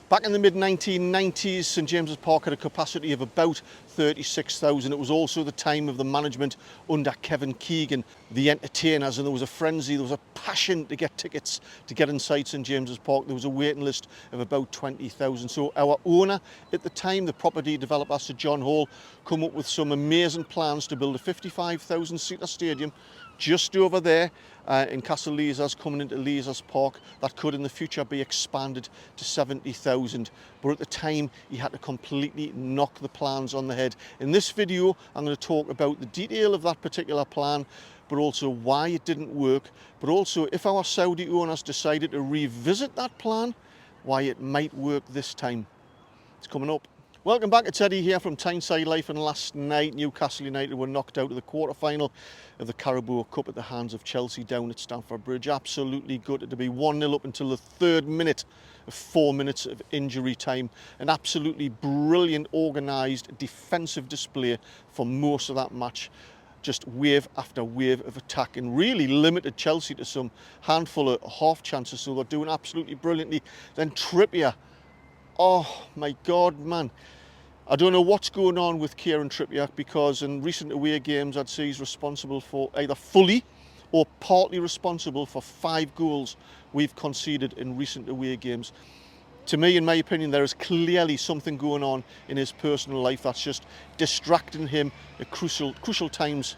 Back in the mid-1990s, St James's Park had a capacity of about 36,000. It was also the time of the management under Kevin Keegan, the entertainers, and there was a frenzy, there was a passion to get tickets to get inside St James's Park. There was a waiting list of about 20,000. So our owner at the time, the property developer Sir John Hall, come up with some amazing plans to build a 55,000-seater stadium just over there in Castle Leazers, coming into Leazers Park, that could in the future be expanded to 70,000. But at the time, he had to completely knock the plans on the head. In this video, I'm going to talk about the detail of that particular plan, but also why it didn't work, but also if our Saudi owners decided to revisit that plan, why it might work this time. It's coming up. Welcome back, it's Eddie here from Tyneside Life, and last night Newcastle United were knocked out of the quarter-final of the Carabao Cup at the hands of Chelsea down at Stamford Bridge. Absolutely gutted to be 1-0 up until the 3rd minute of 4 minutes of injury time. An absolutely brilliant organised defensive display for most of that match. Just wave after wave of attack and really limited Chelsea to some handful of half chances, so they're doing absolutely brilliantly. Then Trippier, oh my God, man. I don't know what's going on with Kieran Trippier, because in recent away games I'd say he's responsible for either fully or partly responsible for 5 goals we've conceded in recent away games. To me, in my opinion, there is clearly something going on in his personal life that's just distracting him at crucial times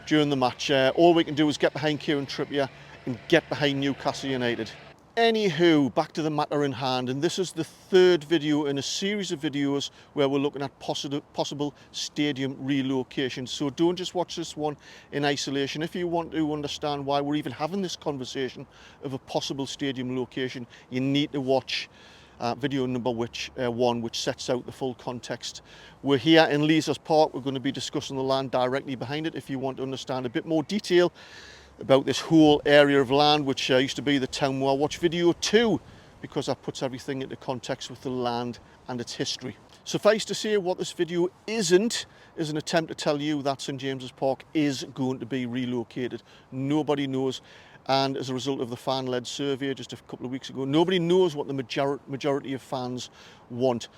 during the match. All we can do is get behind Kieran Trippier and get behind Newcastle United. Anywho, back to the matter in hand, and this is the 3rd video in a series of videos where we're looking at possible stadium relocation. So don't just watch this one in isolation. If you want to understand why we're even having this conversation of a possible stadium location, you need to watch video number 1, which sets out the full context. We're here in Leazers Park. We're going to be discussing the land directly behind it. If you want to understand a bit more detail about this whole area of land, which used to be the town where I watch video 2, because that puts everything into context with the land and its history. Suffice to say, what this video isn't is an attempt to tell you that St James's Park is going to be relocated. Nobody knows, and as a result of the fan-led survey just a couple of weeks ago, nobody knows what the majority of fans want.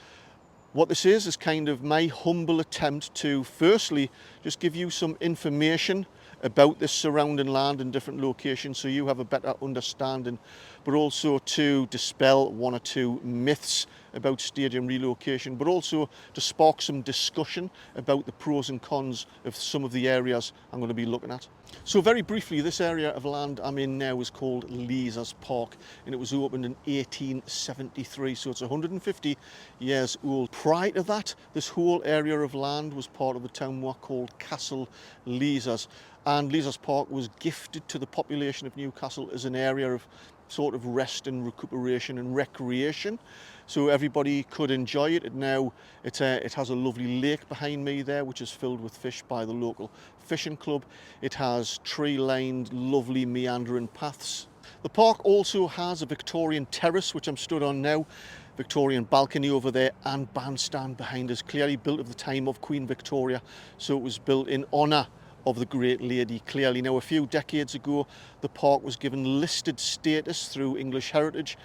What this is kind of my humble attempt to firstly just give you some information about this surrounding land in different locations so you have a better understanding, but also to dispel 1 or 2 myths about stadium relocation, but also to spark some discussion about the pros and cons of some of the areas I'm going to be looking at. So very briefly, this area of land I'm in now is called Leazers Park, and it was opened in 1873, so it's 150 years old. Prior to that, this whole area of land was part of a town called Castle Leazers, and Leazers Park was gifted to the population of Newcastle as an area of sort of rest and recuperation and recreation, so everybody could enjoy it. It has a lovely lake behind me there, which is filled with fish by the local fishing club. It has tree-lined, lovely meandering paths. The park also has a Victorian terrace, which I'm stood on now, Victorian balcony over there, and bandstand behind us, clearly built at the time of Queen Victoria, so it was built in honour of the great lady, clearly. Now, a few decades ago, the park was given listed status through English Heritage.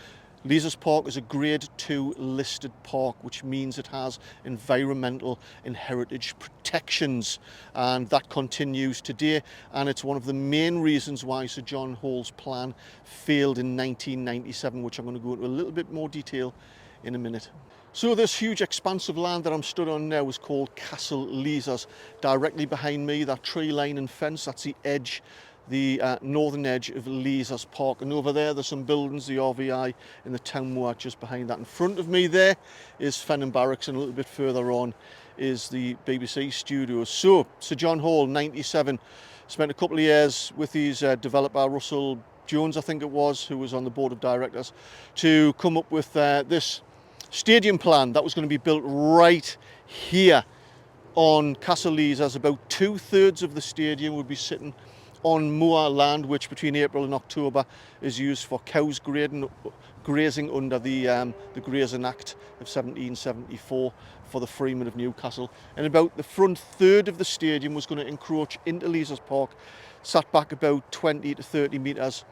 Leazers Park is a Grade 2 listed park, which means it has environmental and heritage protections, and that continues today, and it's one of the main reasons why Sir John Hall's plan failed in 1997, which I'm going to go into a little bit more detail in a minute. So this huge expanse of land that I'm stood on now is called Castle Leazers. Directly behind me, that tree line and fence, that's the edge, the northern edge of Leazers Park. And over there, there's some buildings, the RVI and the town moor just behind that. In front of me there is Fenham Barracks, and a little bit further on is the BBC studios. So Sir John Hall, 97, spent a couple of years with his developer, Russell Jones, I think it was, who was on the board of directors, to come up with this stadium plan that was going to be built right here on Castle Leazers. About 2/3 of the stadium would be sitting on moor land, which between April and October is used for cows grazing under the Grazing Act of 1774 for the freemen of Newcastle. And about the front third of the stadium was going to encroach into Leazers Park, sat back about 20 to 30 metres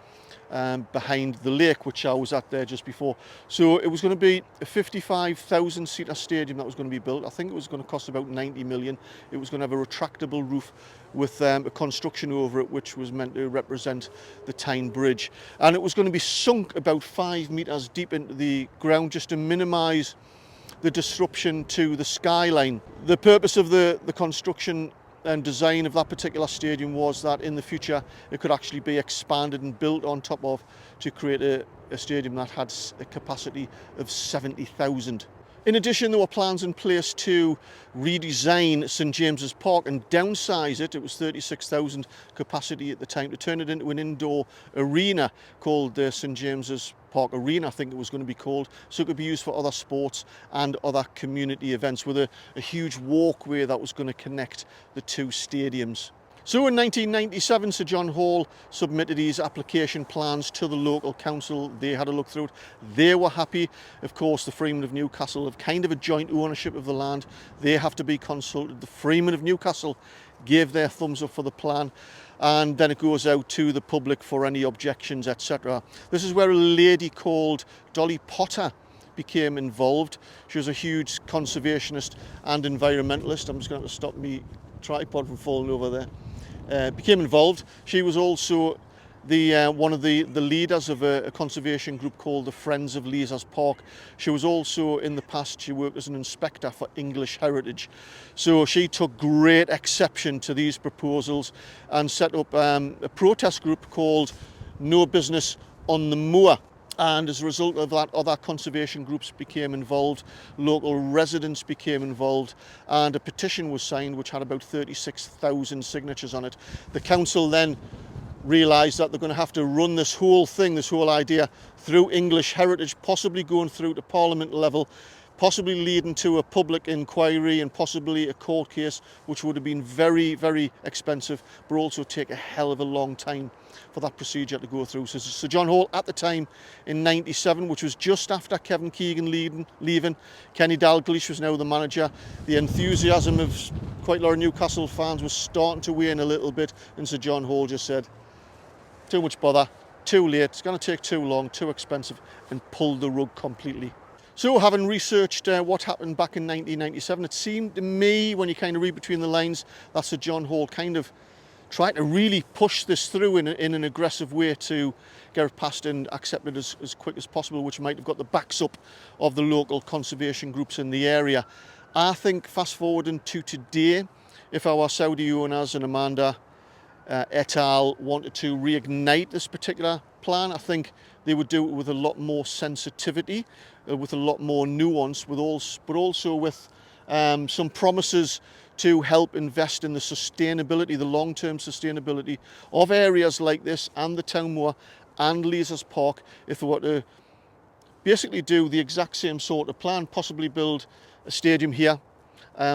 behind the lake, which I was at there just before. So it was going to be a 55,000 seater stadium that was going to be built. I think it was going to cost about 90 million. It was going to have a retractable roof with a construction over it, which was meant to represent the Tyne Bridge. And it was going to be sunk about 5 metres deep into the ground just to minimise the disruption to the skyline. The purpose of the construction and design of that particular stadium was that in the future it could actually be expanded and built on top of to create a stadium that had a capacity of 70,000. In addition, there were plans in place to redesign St James's Park and downsize it. It was 36,000 capacity at the time, to turn it into an indoor arena called the St James's Park Arena, I think it was going to be called, so it could be used for other sports and other community events, with a huge walkway that was going to connect the two stadiums. So in 1997, Sir John Hall submitted his application plans to the local council. They had a look through it. They were happy. Of course, the Freemen of Newcastle have kind of a joint ownership of the land. They have to be consulted. The Freemen of Newcastle gave their thumbs up for the plan, and then it goes out to the public for any objections, etc. This is where a lady called Dolly Potter became involved. She was a huge conservationist and environmentalist. I'm just going to stop me tripod from falling over there. Became involved. She was also one of the leaders of a conservation group called the Friends of Leazes Park. She was also, in the past, she worked as an inspector for English Heritage. So she took great exception to these proposals and set up a protest group called No Business on the Moor. And as a result of that, other conservation groups became involved, local residents became involved, and a petition was signed which had about 36,000 signatures on it. The council then realised that they're going to have to run this whole thing, this whole idea, through English Heritage, possibly going through to Parliament level, possibly leading to a public inquiry and possibly a court case, which would have been very, very expensive, but also take a hell of a long time for that procedure to go through. So Sir John Hall, at the time in 97, which was just after Kevin Keegan leaving, Kenny Dalglish was now the manager. The enthusiasm of quite a lot of Newcastle fans was starting to wane a little bit, and Sir John Hall just said, too much bother, too late, it's going to take too long, too expensive, and pulled the rug completely. So, having researched what happened back in 1997, it seemed to me, when you kind of read between the lines, that Sir John Hall kind of tried to really push this through in an aggressive way to get it passed and accepted as quick as possible, which might have got the backs up of the local conservation groups in the area. I think, fast forwarding to today, if our Saudi owners and Amanda et al. Wanted to reignite this particular plan, I think they would do it with a lot more sensitivity, with a lot more nuance, but also with some promises to help invest in the sustainability, the long-term sustainability of areas like this and the Town Moor and Leazes Park, if they were to basically do the exact same sort of plan, possibly build a stadium here,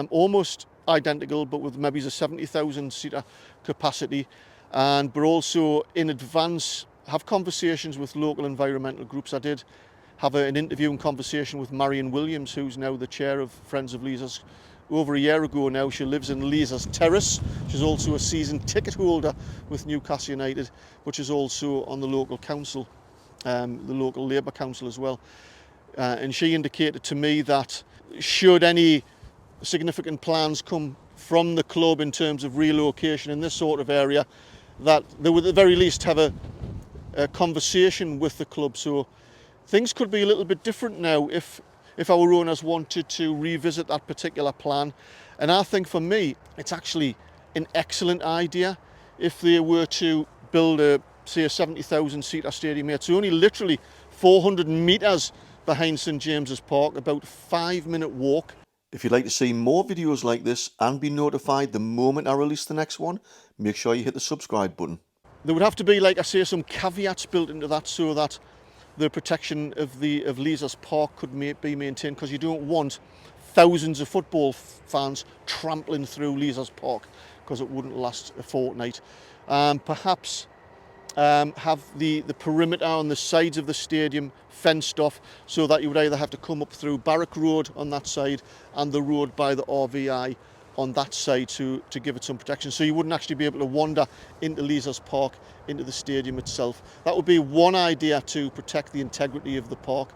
almost identical, but with maybe a 70,000 seater capacity, but also in advance have conversations with local environmental groups. I did have an interview and conversation with Marion Williams, who's now the chair of Friends of Leazes, over a year ago now. She lives in Leazes Terrace. She's also a season ticket holder with Newcastle United, which is also on the local council, the local Labour Council as well. And she indicated to me that should any significant plans come from the club in terms of relocation in this sort of area, that they would at the very least have a conversation with the club. So things could be a little bit different now if our owners wanted to revisit that particular plan. And I think for me, it's actually an excellent idea if they were to build a 70,000 seater stadium here. It's only literally 400 metres behind St James's Park, about a 5-minute walk. If you'd like to see more videos like this and be notified the moment I release the next one, make sure you hit the subscribe button. There would have to be, like I say, some caveats built into that so that the protection of Leazes Park could be maintained, because you don't want thousands of football fans trampling through Leazes Park, because it wouldn't last a fortnight. Perhaps have the perimeter on the sides of the stadium fenced off, so that you would either have to come up through Barrack Road on that side and the road by the RVI on that side to give it some protection, so you wouldn't actually be able to wander into Leazes Park, into the stadium itself. That would be one idea to protect the integrity of the park.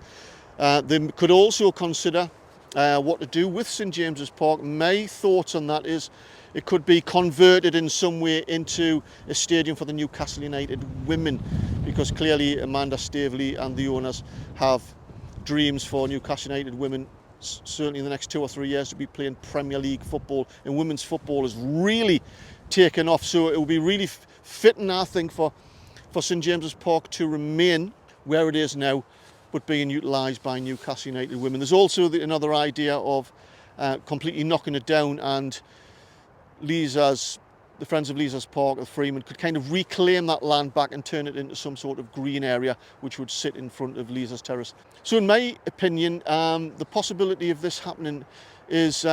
They could also consider what to do with St James's Park. My thoughts on that is it could be converted in some way into a stadium for the Newcastle United women, because clearly Amanda Staveley and the owners have dreams for Newcastle United women, certainly in the next 2 or 3 years, to be playing Premier League football, and women's football has really taken off. So it would be really fitting, I think, for St James's Park to remain where it is now, but being utilised by Newcastle United women. There's also another idea of completely knocking it down, and Leazes, the Friends of Leazes Park, the Freeman, could kind of reclaim that land back and turn it into some sort of green area which would sit in front of Leazes Terrace. So in my opinion, the possibility of this happening is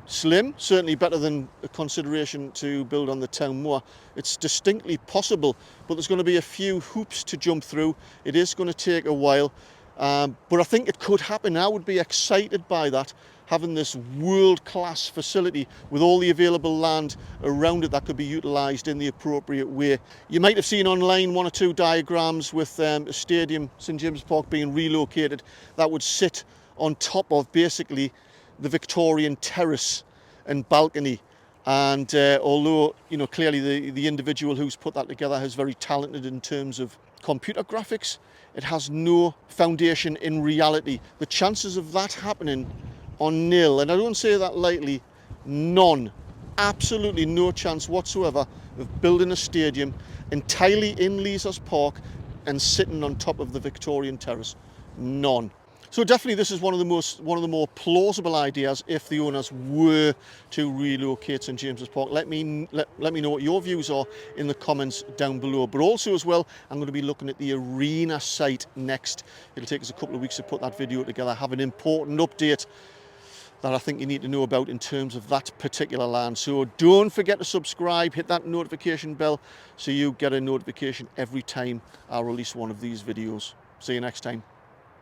slim, certainly better than a consideration to build on the town moor. It's distinctly possible, but there's going to be a few hoops to jump through. It is going to take a while, but I think it could happen. I would be excited by that, having this world-class facility with all the available land around it that could be utilised in the appropriate way. You might have seen online 1 or 2 diagrams with a stadium, St James's Park, being relocated that would sit on top of basically the Victorian terrace and balcony. And although, you know, clearly the individual who's put that together is very talented in terms of computer graphics, it has no foundation in reality. The chances of that happening are nil, and I don't say that lightly. None. Absolutely no chance whatsoever of building a stadium entirely in Leazes Park and sitting on top of the Victorian terrace. None. So definitely this is one of the more plausible ideas if the owners were to relocate St James's Park. Let me know what your views are in the comments down below. But also as well, I'm going to be looking at the arena site next. It'll take us a couple of weeks to put that video together. I have an important update that I think you need to know about in terms of that particular land. So don't forget to subscribe, hit that notification bell so you get a notification every time I release one of these videos. See you next time.